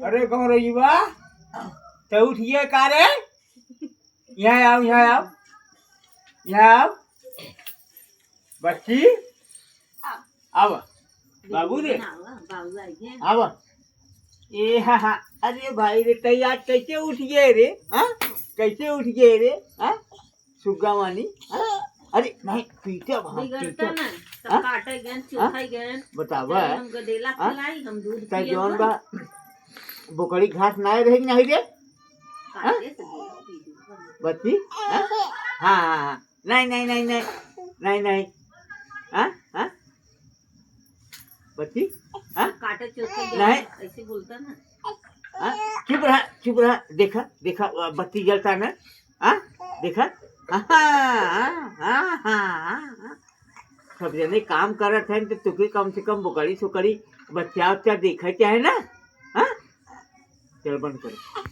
अरे कौन रही बा तो उठिए का रे यहाँ आओ यहाँ आओ यहाँ आओ बच्ची आव बाबू रे आव ए हा अरे भाई रे तैयार कैसे उठ गए रे हाँ कैसे उठ गए रे हाँ सुग्गा वानी अरे नहीं पीछे बतावा जौन बा बोकड़ी घास नाए रही नहीं रे बच्ची हाँ हाँ नहीं नहीं नहीं नहीं नहीं नहीं हाँ हाँ बच्ची हाँ काटे चौथे नहीं ऐसे बोलता ना चुप रहा देखा देखा बत्ती जलता ना हाँ देखा सब जने काम करत है तो तुके कम से कम बोकड़ी सुकड़ी बच्चा उच्चा देखा चाहे ना हाँ चल बंद करो।